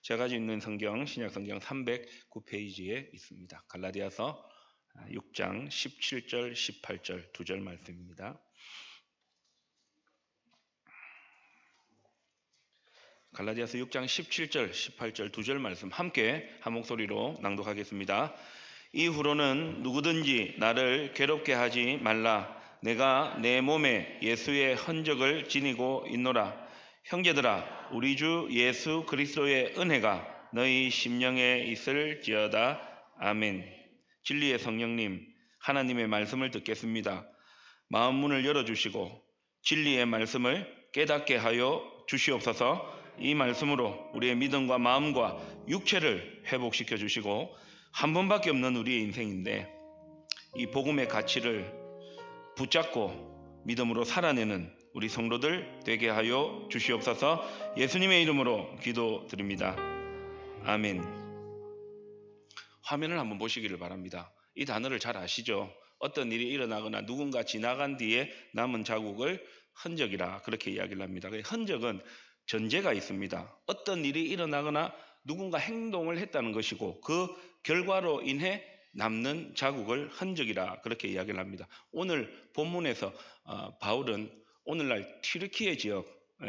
제가 가지고 있는 성경, 신약성경 309페이지에 있습니다. 갈라디아서 6장 17절, 18절 2절 말씀입니다. 갈라디아서 6장 17절, 18절 2절 말씀 함께 한 목소리로 낭독하겠습니다. 이후로는 누구든지 나를 괴롭게 하지 말라. 내가 내 몸에 예수의 흔적을 지니고 있노라. 형제들아, 우리 주 예수 그리스도의 은혜가 너희 심령에 있을지어다. 아멘. 진리의 성령님, 하나님의 말씀을 듣겠습니다. 마음 문을 열어주시고 진리의 말씀을 깨닫게 하여 주시옵소서. 이 말씀으로 우리의 믿음과 마음과 육체를 회복시켜 주시고, 한 번밖에 없는 우리의 인생인데 이 복음의 가치를 붙잡고 믿음으로 살아내는 우리 성도들 되게 하여 주시옵소서. 예수님의 이름으로 기도드립니다. 아멘. 화면을 한번 보시기를 바랍니다. 이 단어를 잘 아시죠? 어떤 일이 일어나거나 누군가 지나간 뒤에 남은 자국을 흔적이라 그렇게 이야기를 합니다. 흔적은 전제가 있습니다. 어떤 일이 일어나거나 누군가 행동을 했다는 것이고 그 결과로 인해 남는 자국을 흔적이라 그렇게 이야기를 합니다. 오늘 본문에서 바울은 오늘날 튀르키예 지역,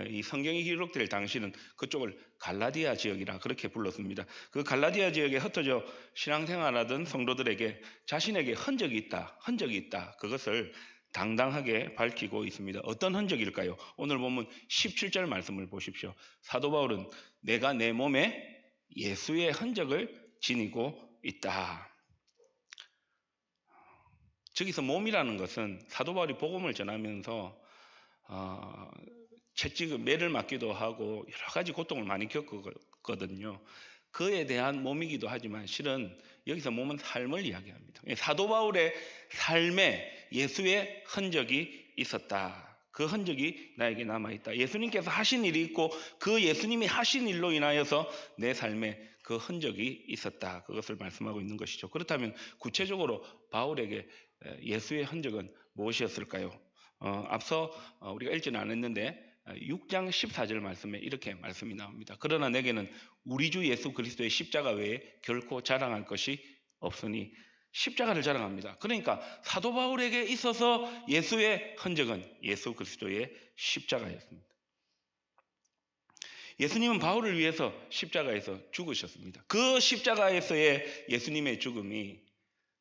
이 성경이 기록될 당시는 그쪽을 갈라디아 지역이라 그렇게 불렀습니다. 그 갈라디아 지역에 흩어져 신앙생활하던 성도들에게 자신에게 흔적이 있다. 그것을 당당하게 밝히고 있습니다. 어떤 흔적일까요? 오늘 보면 17절 말씀을 보십시오. 사도 바울은 내가 내 몸에 예수의 흔적을 지니고 있다. 저기서 몸이라는 것은 사도 바울이 복음을 전하면서 채찍, 매를 맞기도 하고 여러 가지 고통을 많이 겪었거든요. 그에 대한 몸이기도 하지만 실은 여기서 몸은 삶을 이야기합니다. 사도 바울의 삶에 예수의 흔적이 있었다. 그 흔적이 나에게 남아있다. 예수님께서 하신 일이 있고 그 예수님이 하신 일로 인하여서 내 삶에 그 흔적이 있었다. 그것을 말씀하고 있는 것이죠. 그렇다면 구체적으로 바울에게 예수의 흔적은 무엇이었을까요? 앞서 우리가 읽지는 않았는데 6장 14절 말씀에 이렇게 말씀이 나옵니다. 그러나 내게는 우리 주 예수 그리스도의 십자가 외에 결코 자랑할 것이 없으니, 십자가를 자랑합니다. 그러니까 사도 바울에게 있어서 예수의 흔적은 예수 그리스도의 십자가였습니다. 예수님은 바울을 위해서 십자가에서 죽으셨습니다. 그 십자가에서의 예수님의 죽음이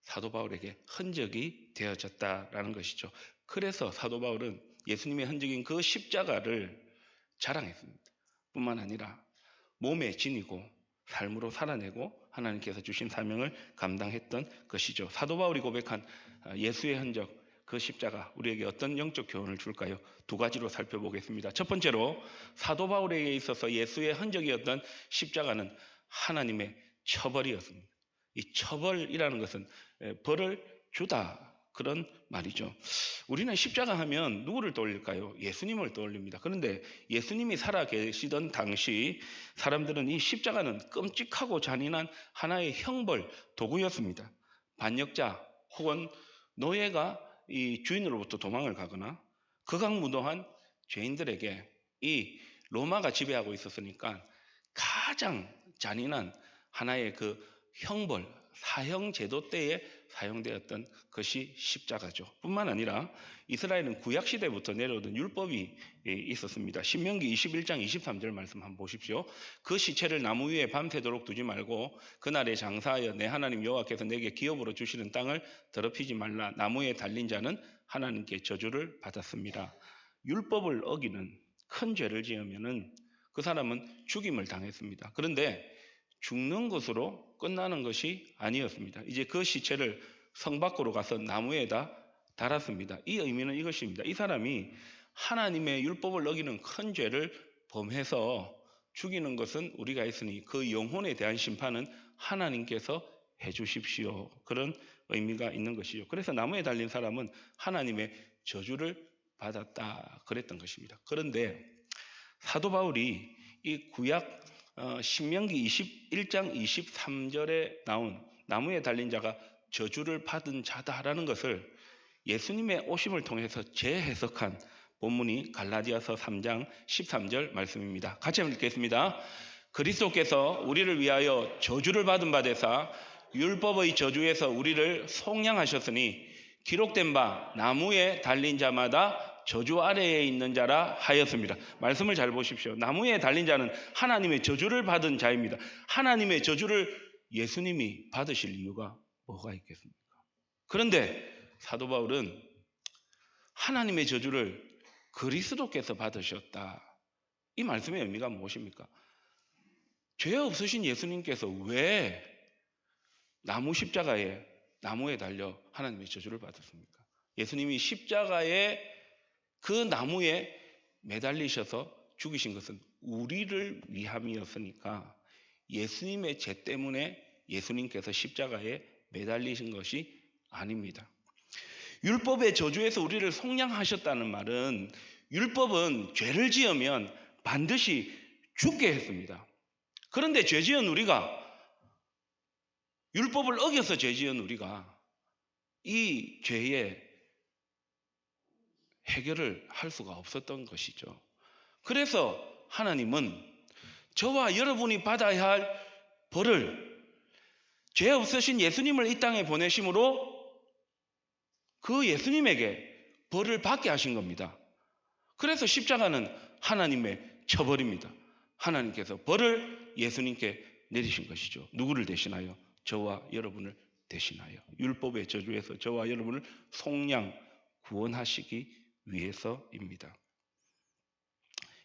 사도 바울에게 흔적이 되어졌다라는 것이죠. 그래서 사도 바울은 예수님의 흔적인 그 십자가를 자랑했습니다. 뿐만 아니라 몸에 지니고 삶으로 살아내고 하나님께서 주신 사명을 감당했던 것이죠. 사도 바울이 고백한 예수의 흔적, 그 십자가 우리에게 어떤 영적 교훈을 줄까요? 두 가지로 살펴보겠습니다. 첫 번째로 사도 바울에게 있어서 예수의 흔적이었던 십자가는 하나님의 처벌이었습니다. 이 처벌이라는 것은 벌을 주다, 그런 말이죠. 우리는 십자가 하면 누구를 떠올릴까요? 예수님을 떠올립니다. 그런데 예수님이 살아계시던 당시 사람들은 이 십자가는 끔찍하고 잔인한 하나의 형벌 도구였습니다. 반역자 혹은 노예가 이 주인으로부터 도망을 가거나 극악무도한 죄인들에게 이 로마가 지배하고 있었으니까 가장 잔인한 하나의 그 형벌, 사형제도 때에 사용되었던 것이 십자가죠. 뿐만 아니라 이스라엘은 구약시대부터 내려오던 율법이 있었습니다. 신명기 21장 23절 말씀 한번 보십시오. 그 시체를 나무 위에 밤새도록 두지 말고 그날에 장사하여 내 하나님 여호와께서 내게 기업으로 주시는 땅을 더럽히지 말라. 나무에 달린 자는 하나님께 저주를 받았습니다. 율법을 어기는 큰 죄를 지으면은 그 사람은 죽임을 당했습니다. 그런데 죽는 것으로 끝나는 것이 아니었습니다. 이제 그 시체를 성 밖으로 가서 나무에다 달았습니다. 이 의미는 이것입니다. 이 사람이 하나님의 율법을 어기는 큰 죄를 범해서 죽이는 것은 우리가 했으니 그 영혼에 대한 심판은 하나님께서 해주십시오. 그런 의미가 있는 것이죠. 그래서 나무에 달린 사람은 하나님의 저주를 받았다 그랬던 것입니다. 그런데 사도 바울이 이 구약 신명기 21장 23절에 나온 나무에 달린 자가 저주를 받은 자다라는 것을 예수님의 오심을 통해서 재해석한 본문이 갈라디아서 3장 13절 말씀입니다. 같이 한번 읽겠습니다. 그리스도께서 우리를 위하여 저주를 받은 바 되사 율법의 저주에서 우리를 속량하셨으니 기록된 바 나무에 달린 자마다 저주 아래에 있는 자라 하였습니다. 말씀을 잘 보십시오. 나무에 달린 자는 하나님의 저주를 받은 자입니다. 하나님의 저주를 예수님이 받으실 이유가 뭐가 있겠습니까? 그런데 사도 바울은 하나님의 저주를 그리스도께서 받으셨다. 이 말씀의 의미가 무엇입니까? 죄 없으신 예수님께서 왜 나무에 달려 하나님의 저주를 받았습니까? 예수님이 십자가에 그 나무에 매달리셔서 죽으신 것은 우리를 위함이었으니까 예수님의 죄 때문에 예수님께서 십자가에 매달리신 것이 아닙니다. 율법의 저주에서 우리를 속량하셨다는 말은 율법은 죄를 지으면 반드시 죽게 했습니다. 그런데 죄 지은 우리가 율법을 어겨서 죄 지은 우리가 이 죄의 해결을 할 수가 없었던 것이죠. 그래서 하나님은 저와 여러분이 받아야 할 벌을 죄 없으신 예수님을 이 땅에 보내심으로 그 예수님에게 벌을 받게 하신 겁니다. 그래서 십자가는 하나님의 처벌입니다. 하나님께서 벌을 예수님께 내리신 것이죠. 누구를 대신하여? 저와 여러분을 대신하여. 율법의 저주에서 저와 여러분을 속량, 구원하시기 위해서입니다.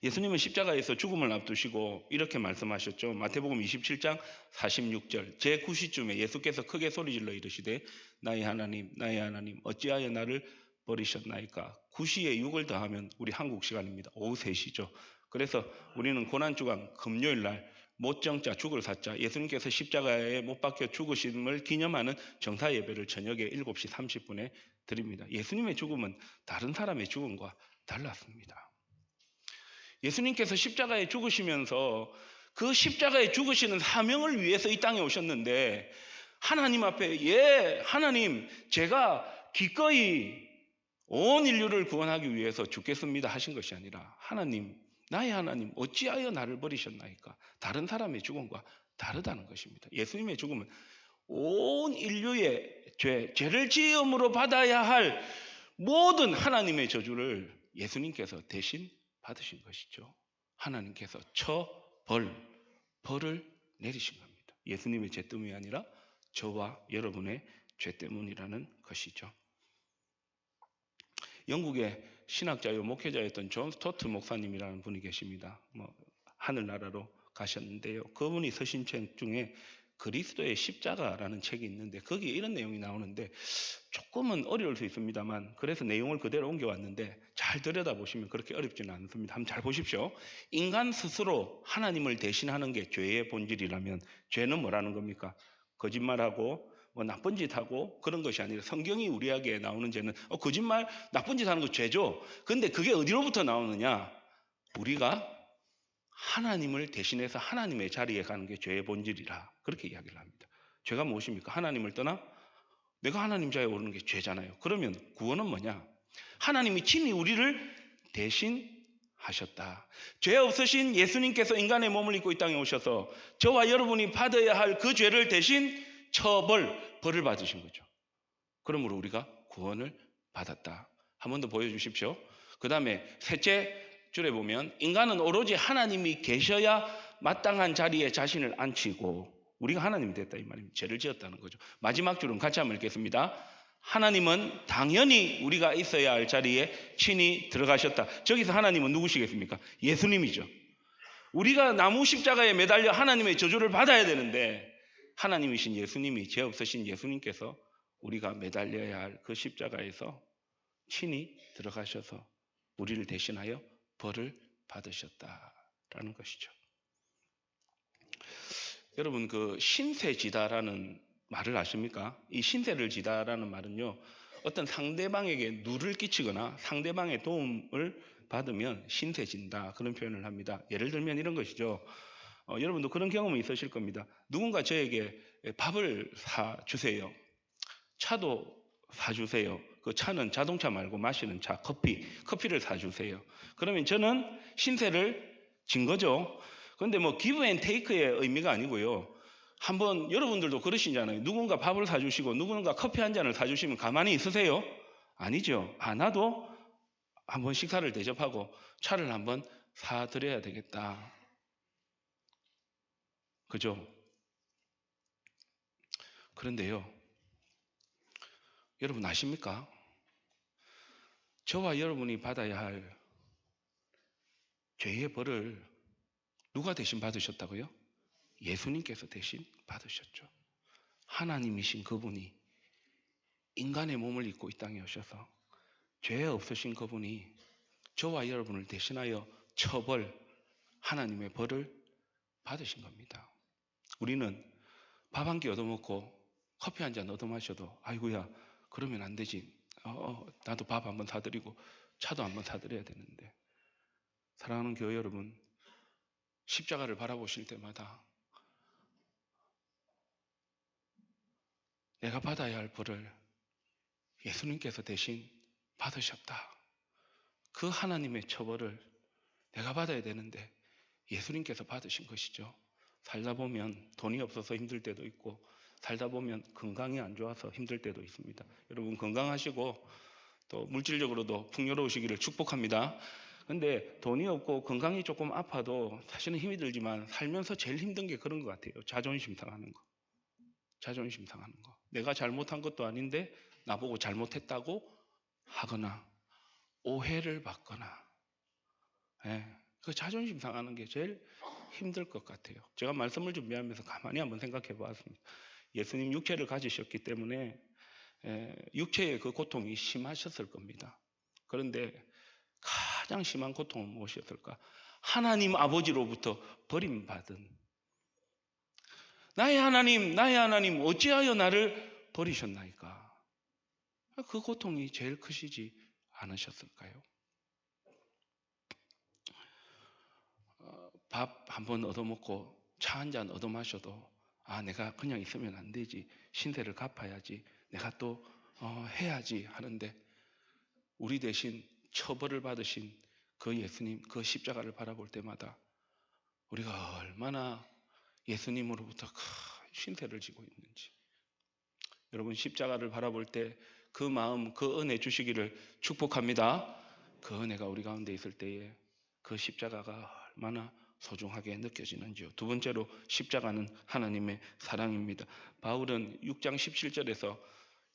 예수님은 십자가에서 죽음을 앞두시고 이렇게 말씀하셨죠. 마태복음 27장 46절 제 9시쯤에 예수께서 크게 소리질러 이르시되 나의 하나님 나의 하나님 어찌하여 나를 버리셨나이까. 9시에 6을 더하면 우리 한국 시간입니다. 오후 3시죠. 그래서 우리는 고난주간 금요일날 못정자 죽을 사자 예수님께서 십자가에 못 박혀 죽으심을 기념하는 정사 예배를 저녁에 7시 30분에 드립니다. 예수님의 죽음은 다른 사람의 죽음과 달랐습니다. 예수님께서 십자가에 죽으시면서 그 십자가에 죽으시는 사명을 위해서 이 땅에 오셨는데 하나님 앞에 하나님 제가 기꺼이 온 인류를 구원하기 위해서 죽겠습니다 하신 것이 아니라 하나님 나의 하나님 어찌하여 나를 버리셨나이까. 다른 사람의 죽음과 다르다는 것입니다. 예수님의 죽음은 온 인류의 죄를 지음으로 받아야 할 모든 하나님의 저주를 예수님께서 대신 받으신 것이죠. 하나님께서 벌을 내리신 겁니다. 예수님의 죄 때문이 아니라 저와 여러분의 죄 때문이라는 것이죠. 영국의 신학자요 목회자였던 존 스토트 목사님이라는 분이 계십니다. 하늘나라로 가셨는데요. 그분이 쓰신 책 중에 그리스도의 십자가라는 책이 있는데 거기에 이런 내용이 나오는데 조금은 어려울 수 있습니다만 그래서 내용을 그대로 옮겨왔는데 잘 들여다보시면 그렇게 어렵지는 않습니다. 한번 잘 보십시오. 인간 스스로 하나님을 대신하는 게 죄의 본질이라면 죄는 뭐라는 겁니까? 거짓말하고 나쁜 짓 하고 그런 것이 아니라 성경이 우리에게 나오는 죄는 거짓말, 나쁜 짓 하는 거 죄죠. 근데 그게 어디로부터 나오느냐? 우리가 하나님을 대신해서 하나님의 자리에 가는 게 죄의 본질이라 그렇게 이야기를 합니다. 죄가 무엇입니까? 하나님을 떠나 내가 하나님 자리에 오르는 게 죄잖아요. 그러면 구원은 뭐냐? 하나님이 친히 우리를 대신하셨다. 죄 없으신 예수님께서 인간의 몸을 입고 이 땅에 오셔서 저와 여러분이 받아야 할 그 죄를 대신 벌을 받으신 거죠. 그러므로 우리가 구원을 받았다. 한 번 더 보여주십시오. 그 다음에 셋째 줄에 보면 인간은 오로지 하나님이 계셔야 마땅한 자리에 자신을 앉히고 우리가 하나님이 됐다 이 말입니다. 죄를 지었다는 거죠. 마지막 줄은 같이 한번 읽겠습니다. 하나님은 당연히 우리가 있어야 할 자리에 친히 들어가셨다. 저기서 하나님은 누구시겠습니까? 예수님이죠. 우리가 나무 십자가에 매달려 하나님의 저주를 받아야 되는데 하나님이신 예수님이 죄 없으신 예수님께서 우리가 매달려야 할 그 십자가에서 친히 들어가셔서 우리를 대신하여 벌을 받으셨다라는 것이죠. 여러분 그 신세지다라는 말을 아십니까? 이 신세를 지다라는 말은요. 어떤 상대방에게 누를 끼치거나 상대방의 도움을 받으면 신세진다 그런 표현을 합니다. 예를 들면 이런 것이죠. 여러분도 그런 경험이 있으실 겁니다. 누군가 저에게 밥을 사주세요. 차도 사주세요. 그 차는 자동차 말고 마시는 차, 커피를 사주세요. 그러면 저는 신세를 진 거죠. 근데 뭐 기브 앤 테이크의 의미가 아니고요. 한번 여러분들도 그러시잖아요. 누군가 밥을 사주시고 누군가 커피 한 잔을 사주시면 가만히 있으세요? 아니죠. 나도 한번 식사를 대접하고 차를 한번 사드려야 되겠다. 그죠? 그런데요. 여러분 아십니까? 저와 여러분이 받아야 할 죄의 벌을 누가 대신 받으셨다고요? 예수님께서 대신 받으셨죠. 하나님이신 그분이 인간의 몸을 입고 이 땅에 오셔서 죄 없으신 그분이 저와 여러분을 대신하여 처벌, 하나님의 벌을 받으신 겁니다. 우리는 밥 한 끼 얻어먹고 커피 한 잔 얻어마셔도 아이고야 그러면 안 되지. 나도 밥 한번 사드리고 차도 한번 사드려야 되는데, 사랑하는 교회 여러분, 십자가를 바라보실 때마다 내가 받아야 할 벌을 예수님께서 대신 받으셨다. 그 하나님의 처벌을 내가 받아야 되는데 예수님께서 받으신 것이죠. 살다 보면 돈이 없어서 힘들 때도 있고, 살다 보면 건강이 안 좋아서 힘들 때도 있습니다. 여러분 건강하시고 또 물질적으로도 풍요로우시기를 축복합니다. 근데 돈이 없고 건강이 조금 아파도 사실은 힘이 들지만 살면서 제일 힘든 게 그런 것 같아요. 자존심 상하는 거. 자존심 상하는 거. 내가 잘못한 것도 아닌데 나보고 잘못했다고 하거나 오해를 받거나, 그 자존심 상하는 게 제일 힘들 것 같아요. 제가 말씀을 준비하면서 가만히 한번 생각해 보았습니다. 예수님 육체를 가지셨기 때문에 육체의 그 고통이 심하셨을 겁니다. 그런데 가장 심한 고통은 무엇이었을까? 하나님 아버지로부터 버림받은, 나의 하나님 어찌하여 나를 버리셨나이까? 그 고통이 제일 크시지 않으셨을까요? 밥 한 번 얻어먹고 차 한 잔 얻어마셔도 내가 그냥 있으면 안 되지, 신세를 갚아야지, 내가 또 해야지 하는데, 우리 대신 처벌을 받으신 그 예수님, 그 십자가를 바라볼 때마다 우리가 얼마나 예수님으로부터 큰 신세를 지고 있는지, 여러분 십자가를 바라볼 때 그 마음, 그 은혜 주시기를 축복합니다. 그 은혜가 우리 가운데 있을 때에 그 십자가가 얼마나 소중하게 느껴지는지요. 두 번째로 십자가는 하나님의 사랑입니다. 바울은 6장 17절에서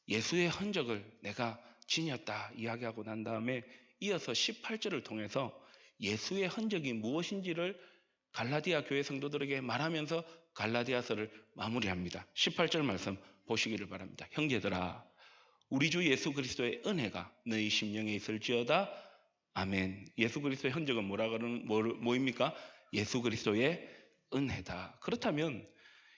예수의 흔적을 내가 지녔다 이야기하고 난 다음에 이어서 18절을 통해서 예수의 흔적이 무엇인지를 갈라디아 교회 성도들에게 말하면서 갈라디아서를 마무리합니다. 18절 말씀 보시기를 바랍니다. 형제들아, 우리 주 예수 그리스도의 은혜가 너희 심령에 있을지어다. 아멘. 예수 그리스도의 흔적은 뭐입니까? 예수 그리스도의 은혜다. 그렇다면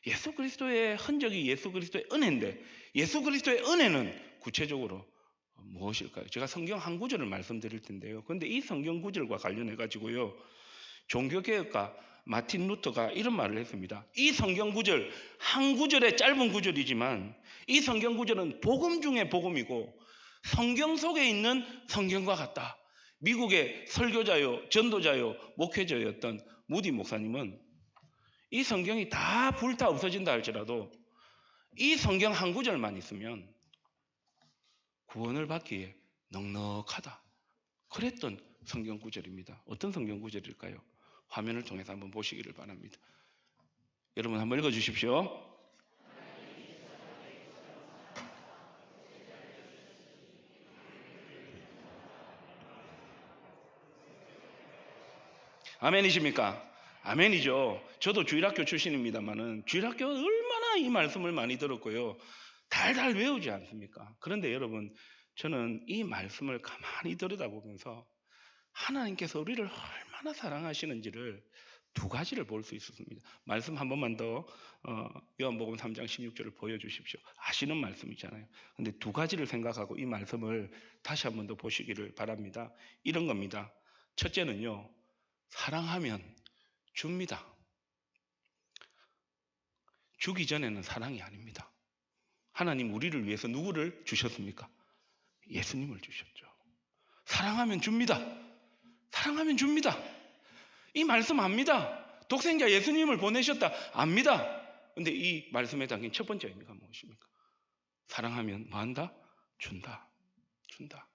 예수 그리스도의 흔적이 예수 그리스도의 은혜인데, 예수 그리스도의 은혜는 구체적으로 무엇일까요? 제가 성경 한 구절을 말씀드릴 텐데요. 그런데 이 성경 구절과 관련해 가지고요, 종교개혁가 마틴 루터가 이런 말을 했습니다. 이 성경 구절, 한 구절의 짧은 구절이지만 이 성경 구절은 복음 중에 복음이고 성경 속에 있는 성경과 같다. 미국의 설교자요, 전도자요, 목회자였던 무디 목사님은 이 성경이 다 불타 없어진다 할지라도 이 성경 한 구절만 있으면 구원을 받기에 넉넉하다, 그랬던 성경 구절입니다. 어떤 성경 구절일까요? 화면을 통해서 한번 보시기를 바랍니다. 여러분 한번 읽어주십시오. 아멘이십니까? 아멘이죠. 저도 주일학교 출신입니다만은 주일학교 얼마나 이 말씀을 많이 들었고요, 달달 외우지 않습니까? 그런데 여러분, 저는 이 말씀을 가만히 들여다보면서 하나님께서 우리를 얼마나 사랑하시는지를 두 가지를 볼 수 있었습니다. 말씀 한 번만 더 요한복음 3장 16절을 보여주십시오. 아시는 말씀이잖아요. 근데 두 가지를 생각하고 이 말씀을 다시 한 번 더 보시기를 바랍니다. 이런 겁니다. 첫째는요, 사랑하면 줍니다. 주기 전에는 사랑이 아닙니다. 하나님 우리를 위해서 누구를 주셨습니까? 예수님을 주셨죠. 사랑하면 줍니다. 사랑하면 줍니다. 이 말씀 압니다. 독생자 예수님을 보내셨다. 압니다. 근데 이 말씀에 담긴 첫 번째 의미가 무엇입니까? 사랑하면 뭐한다? 준다. 준다.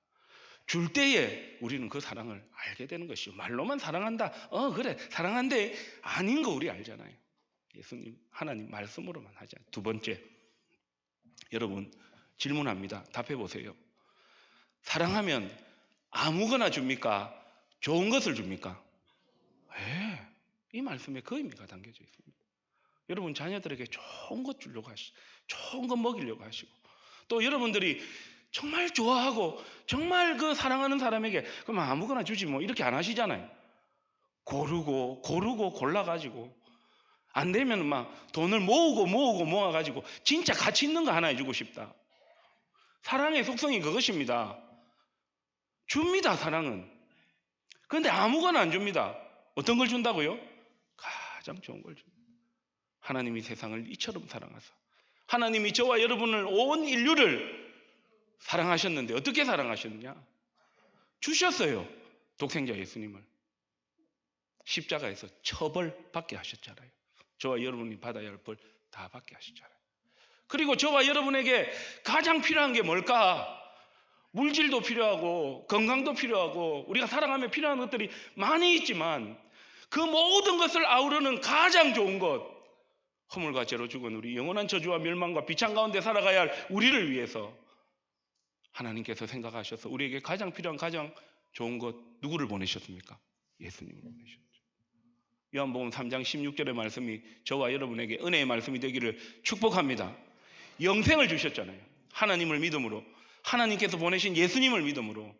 줄 때에 우리는 그 사랑을 알게 되는 것이요. 말로만 사랑한다. 그래 사랑한데 아닌 거 우리 알잖아요. 예수님 하나님 말씀으로만 하잖아요. 두 번째, 여러분 질문합니다. 답해 보세요. 사랑하면 아무거나 줍니까? 좋은 것을 줍니까? 네, 이 말씀에 그 의미가 담겨져 있습니다. 여러분 자녀들에게 좋은 것 주려고 하시고 좋은 것 먹이려고 하시고 또 여러분들이 정말 좋아하고 정말 그 사랑하는 사람에게 그럼 아무거나 주지 뭐 이렇게 안 하시잖아요. 고르고 골라가지고 안 되면 막 돈을 모아가지고 진짜 가치 있는 거 하나 해주고 싶다. 사랑의 속성이 그것입니다. 줍니다, 사랑은. 그런데 아무거나 안 줍니다. 어떤 걸 준다고요? 가장 좋은 걸 줍니다. 하나님이 세상을 이처럼 사랑하사 하나님이 저와 여러분을 온 인류를 사랑하셨는데 어떻게 사랑하셨느냐? 주셨어요. 독생자 예수님을. 십자가에서 처벌받게 하셨잖아요. 저와 여러분이 받아야 할 벌 다 받게 하셨잖아요. 그리고 저와 여러분에게 가장 필요한 게 뭘까? 물질도 필요하고 건강도 필요하고 우리가 살아가며 필요한 것들이 많이 있지만 그 모든 것을 아우르는 가장 좋은 것, 허물과 죄로 죽은 우리 영원한 저주와 멸망과 비창 가운데 살아가야 할 우리를 위해서 하나님께서 생각하셔서 우리에게 가장 필요한 가장 좋은 것 누구를 보내셨습니까? 예수님을 보내셨죠. 요한복음 3장 16절의 말씀이 저와 여러분에게 은혜의 말씀이 되기를 축복합니다. 영생을 주셨잖아요. 하나님을 믿음으로 하나님께서 보내신 예수님을 믿음으로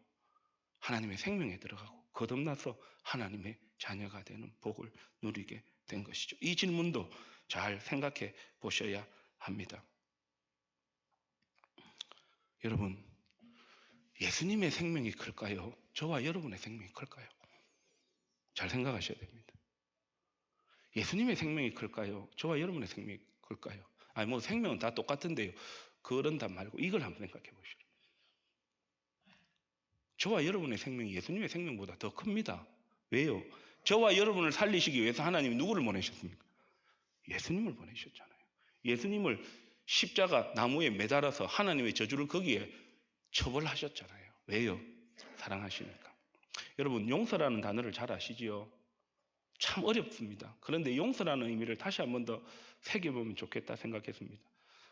하나님의 생명에 들어가고 거듭나서 하나님의 자녀가 되는 복을 누리게 된 것이죠. 이 질문도 잘 생각해 보셔야 합니다. 여러분, 예수님의 생명이 클까요? 저와 여러분의 생명이 클까요? 잘 생각하셔야 됩니다. 예수님의 생명이 클까요? 저와 여러분의 생명이 클까요? 아니 뭐 생명은 다 똑같은데요. 그런다 말고 이걸 한번 생각해 보시죠. 저와 여러분의 생명이 예수님의 생명보다 더 큽니다. 왜요? 저와 여러분을 살리시기 위해서 하나님이 누구를 보내셨습니까? 예수님을 보내셨잖아요. 예수님을 십자가 나무에 매달아서 하나님의 저주를 거기에 처벌하셨잖아요. 왜요? 사랑하시니까. 여러분 용서라는 단어를 잘 아시지요? 참 어렵습니다. 그런데 용서라는 의미를 다시 한 번 더 새겨보면 좋겠다 생각했습니다.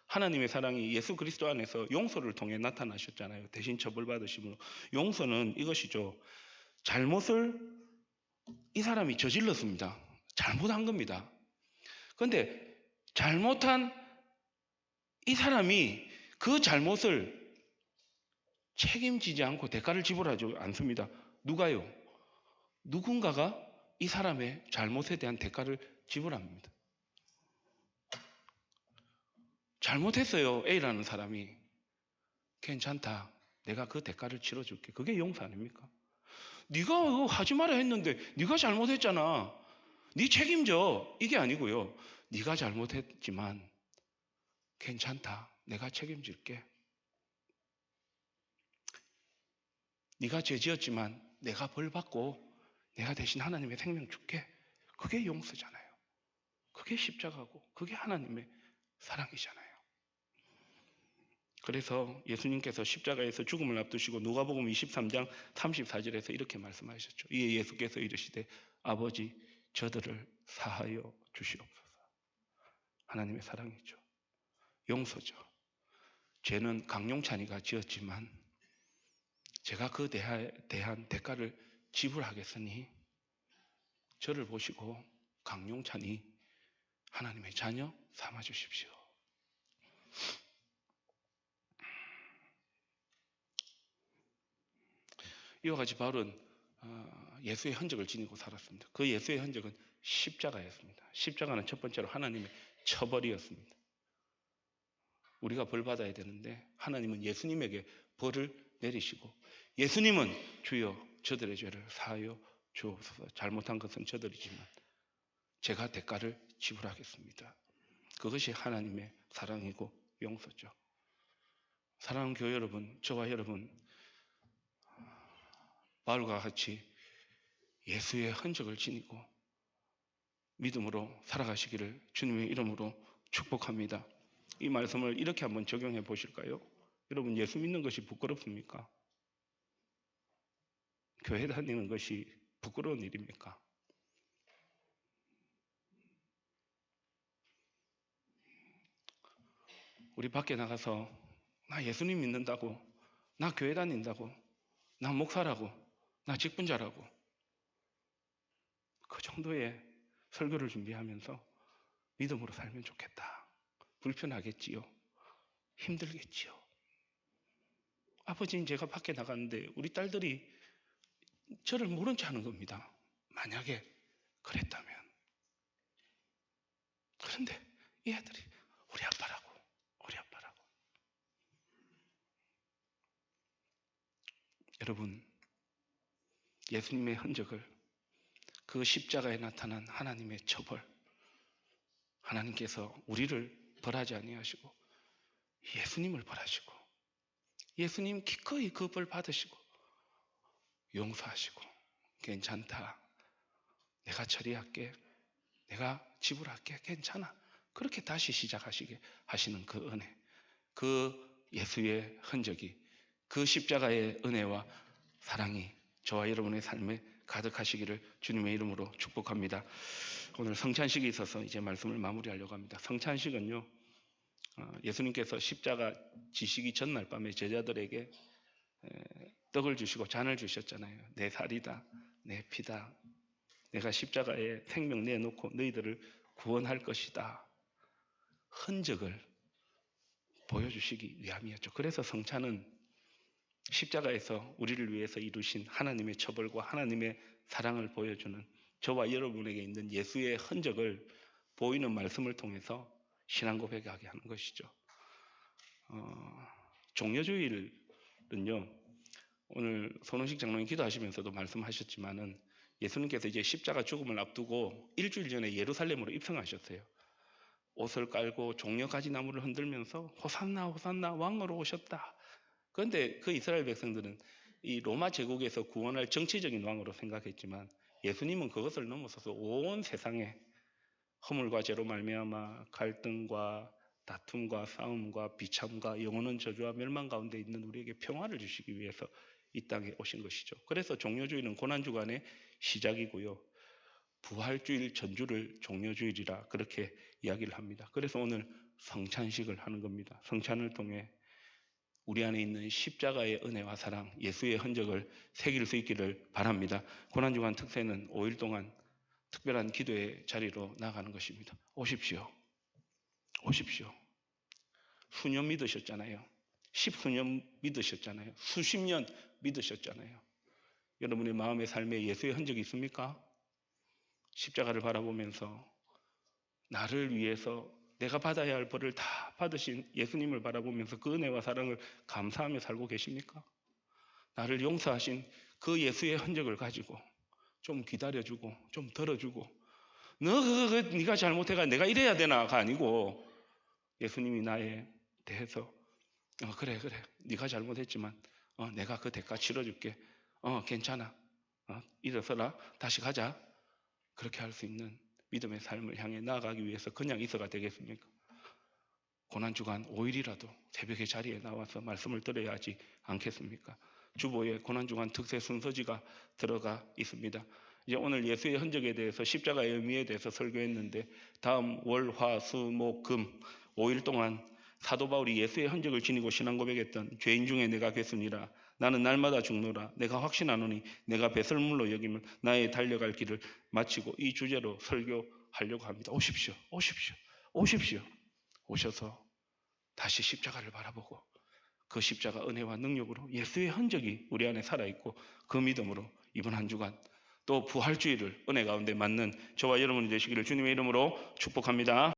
하나님의 사랑이 예수 그리스도 안에서 용서를 통해 나타나셨잖아요. 대신 처벌받으심으로. 용서는 이것이죠. 잘못을 이 사람이 저질렀습니다. 잘못한 겁니다. 그런데 잘못한 이 사람이 그 잘못을 책임지지 않고 대가를 지불하지 않습니다. 누가요? 누군가가 이 사람의 잘못에 대한 대가를 지불합니다. 잘못했어요. A라는 사람이. 괜찮다. 내가 그 대가를 치러줄게. 그게 용서 아닙니까? 네가 하지 마라 했는데 네가 잘못했잖아. 네 책임져. 이게 아니고요. 네가 잘못했지만 괜찮다. 내가 책임질게. 네가 죄 지었지만 내가 벌 받고 내가 대신 하나님의 생명 줄게. 그게 용서잖아요. 그게 십자가고 그게 하나님의 사랑이잖아요. 그래서 예수님께서 십자가에서 죽음을 앞두시고 누가복음 23장 34절에서 이렇게 말씀하셨죠. 이에 예수께서 이르시되 아버지 저들을 사하여 주시옵소서. 하나님의 사랑이죠. 용서죠. 죄는 강용찬이가 지었지만 제가 그 대한 대가를 지불하겠으니 저를 보시고 강용찬이 하나님의 자녀 삼아 주십시오. 이와 같이 바울은 예수의 흔적을 지니고 살았습니다. 그 예수의 흔적은 십자가였습니다. 십자가는 첫 번째로 하나님의 처벌이었습니다. 우리가 벌 받아야 되는데 하나님은 예수님에게 벌을 내리시고 예수님은 주여 저들의 죄를 사하여 주옵소서. 잘못한 것은 저들이지만 제가 대가를 지불하겠습니다. 그것이 하나님의 사랑이고 용서죠. 사랑하는 교회 여러분, 저와 여러분 바울과 같이 예수의 흔적을 지니고 믿음으로 살아가시기를 주님의 이름으로 축복합니다. 이 말씀을 이렇게 한번 적용해 보실까요? 여러분, 예수 믿는 것이 부끄럽습니까? 교회 다니는 것이 부끄러운 일입니까? 우리 밖에 나가서 나 예수님 믿는다고, 나 교회 다닌다고, 나 목사라고, 나 직분자라고 그 정도의 설교를 준비하면서 믿음으로 살면 좋겠다. 불편하겠지요. 힘들겠지요. 아버지는 제가 밖에 나갔는데 우리 딸들이 저를 모른 체 하는 겁니다. 만약에 그랬다면. 그런데 이 애들이 우리 아빠라고. 여러분, 예수님의 흔적을, 그 십자가에 나타난 하나님의 처벌, 하나님께서 우리를 벌하지 아니하시고 예수님을 벌하시고 예수님 기꺼이 그 벌 받으시고 용서하시고 괜찮다, 내가 처리할게, 내가 지불할게, 괜찮아, 그렇게 다시 시작하시게 하시는 그 은혜, 그 예수의 흔적이, 그 십자가의 은혜와 사랑이 저와 여러분의 삶에 가득하시기를 주님의 이름으로 축복합니다. 오늘 성찬식이 있어서 이제 말씀을 마무리하려고 합니다. 성찬식은요, 예수님께서 십자가 지시기 전날 밤에 제자들에게 떡을 주시고 잔을 주셨잖아요. 내 살이다, 내 피다, 내가 십자가에 생명 내놓고 너희들을 구원할 것이다. 흔적을 보여주시기 위함이었죠. 그래서 성찬은 십자가에서 우리를 위해서 이루신 하나님의 처벌과 하나님의 사랑을 보여주는, 저와 여러분에게 있는 예수의 흔적을 보이는 말씀을 통해서 신앙 고백하게 하는 것이죠. 종려주일은요, 오늘 손원식 장로님 기도하시면서도 말씀하셨지만은 예수님께서 이제 십자가 죽음을 앞두고 일주일 전에 예루살렘으로 입성하셨어요. 옷을 깔고 종려가지 나무를 흔들면서 호산나 호산나 왕으로 오셨다. 그런데 그 이스라엘 백성들은 이 로마 제국에서 구원할 정치적인 왕으로 생각했지만 예수님은 그것을 넘어서서 온 세상에 허물과 죄로 말미암아 갈등과 다툼과 싸움과 비참과 영원한 저주와 멸망 가운데 있는 우리에게 평화를 주시기 위해서 이 땅에 오신 것이죠. 그래서 종려주일은 고난주간의 시작이고요, 부활주일 전주를 종려주일이라 그렇게 이야기를 합니다. 그래서 오늘 성찬식을 하는 겁니다. 성찬을 통해 우리 안에 있는 십자가의 은혜와 사랑, 예수의 흔적을 새길 수 있기를 바랍니다. 고난주간 특세는 5일 동안 특별한 기도의 자리로 나가는 것입니다. 오십시오. 수년 믿으셨잖아요. 십수년 믿으셨잖아요. 수십 년 믿으셨잖아요. 여러분의 마음의 삶에 예수의 흔적이 있습니까? 십자가를 바라보면서 나를 위해서 내가 받아야 할 벌을 다 받으신 예수님을 바라보면서 그 은혜와 사랑을 감사하며 살고 계십니까? 나를 용서하신 그 예수의 흔적을 가지고 좀 기다려주고 좀 들어주고, 너 그거 네가 잘못해가 내가 이래야 되나가 아니고 예수님이 나에 대해서 그래 네가 잘못했지만 내가 그 대가 치러줄게, 괜찮아, 일어서라, 다시 가자, 그렇게 할 수 있는 믿음의 삶을 향해 나아가기 위해서 그냥 있어가 되겠습니까? 고난주간 5일이라도 새벽에 자리에 나와서 말씀을 들어야 하지 않겠습니까? 주보에 고난주간 특세 순서지가 들어가 있습니다. 이제 오늘 예수의 흔적에 대해서, 십자가의 의미에 대해서 설교했는데, 다음 월, 화, 수, 목, 금 5일 동안 사도 바울이 예수의 흔적을 지니고 신앙 고백했던 죄인 중에 내가 괴순이라, 나는 날마다 죽노라, 내가 확신하노니 내가 배설물로 여기면 나의 달려갈 길을 마치고, 이 주제로 설교하려고 합니다. 오십시오. 오셔서 다시 십자가를 바라보고 그 십자가 은혜와 능력으로 예수의 흔적이 우리 안에 살아있고 그 믿음으로 이번 한 주간 또 부활주의를 은혜 가운데 맞는 저와 여러분이 되시기를 주님의 이름으로 축복합니다.